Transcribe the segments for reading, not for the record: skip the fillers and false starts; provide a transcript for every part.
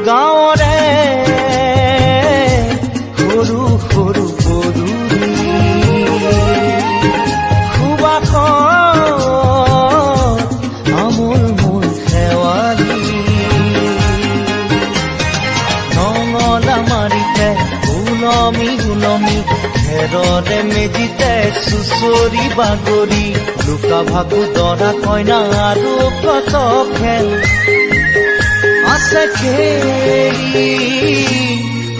গাঁৱৰে সৰু সৰু পদূলি সুবাসত আমোল মোল শেৱালি নঙলা মাৰিতে ওলমি ওলমি ঘেৰতে মেজিতে চুচৰি বাগৰি লুকা ভাগু দৰা কইনা আৰু কত খেল আছে খেলি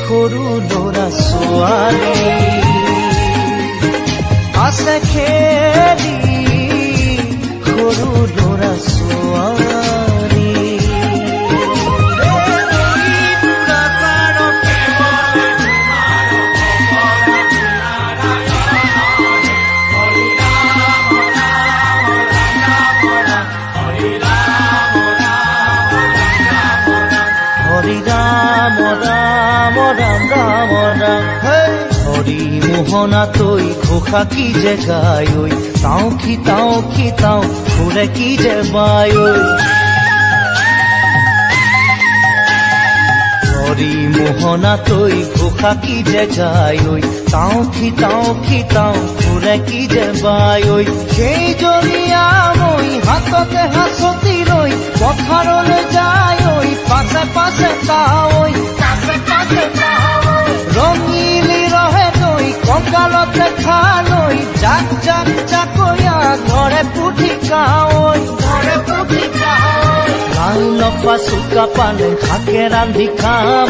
সৰু ল'ৰা ছোৱালী আছে খেলি সৰু ল'ৰা ছোৱালী হৰি ৰাম ৰাম ৰাম ৰাম ৰাম হৰি মোহনা তৈ ঘোষা কি যে গায় তাও খিতাও ফুৰে কি যে বায় হৰি মোহনা তৈ ঘোষা কি যে গায় তাও খিতাও ফুৰে কি যে বায় সেই জৰিয়া মই হাততে হাঁচতি লৈ পথাৰলৈ যায় পাছে পাছে ৰঙিলি ৰহে তৈ কঁকালতে খালৈ জাক জাক জাকৈয়া ঘৰে পুঠি লাও লফা চুকা পালে শাকে ৰান্ধি খাম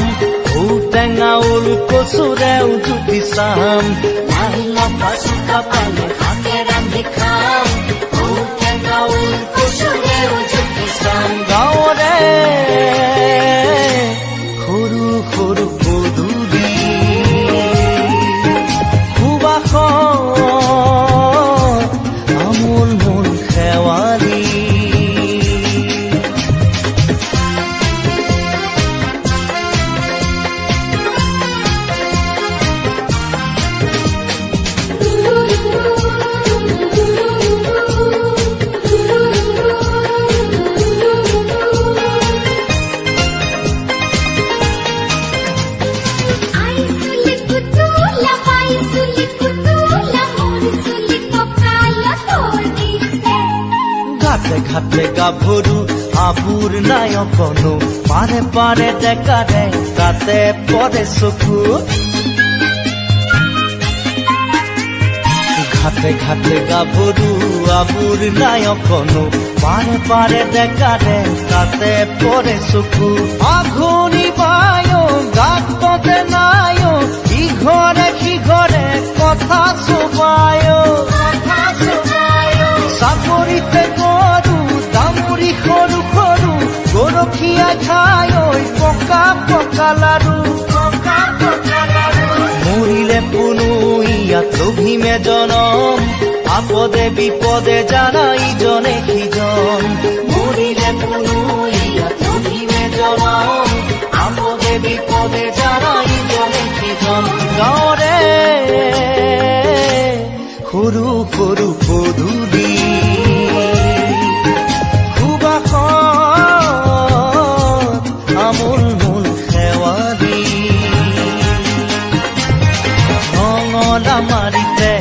ঔটেঙা ওল কচুৰেও জুতি চাম লাও লফা চুকা পালে শাকে ৰান্ধি খাম ঔটেঙা ওল কচুৰেও জুতি চাম গাঁৱৰে সৰু সৰু পদূলি সুবাসত আমোল মোল শেৱালি ঘাটে গাভৰু আবুৰ নাই অকণো পাৰে পাৰে ডেকাৰে তাতে পৰে চকু ঘাটে ঘাটে গাভৰু আবুৰ নাই অকণো পাৰে পাৰে ডেকাৰে তাতে পৰে চকু আঘোণি বায় গাত পদে নাই ইঘৰে সিঘৰে কথা চোবায় চাপৰিতে গৰু তামুৰি সৰু সৰু গৰখীয়া খাই পকা পকা লাৰু মৰিলে পুনু ইয়াত লভিমে জনম আপদে বিপদে জানা ইজনে সিজন মৰিলে পুনু ইয়াত লভিমে জনম আপদে বিপদে জানা ইজনে সিজন গাঁৱৰে সৰু সৰু পদূলি সুবাসত আমোল মোল শেৱালি নঙলা মাৰিতে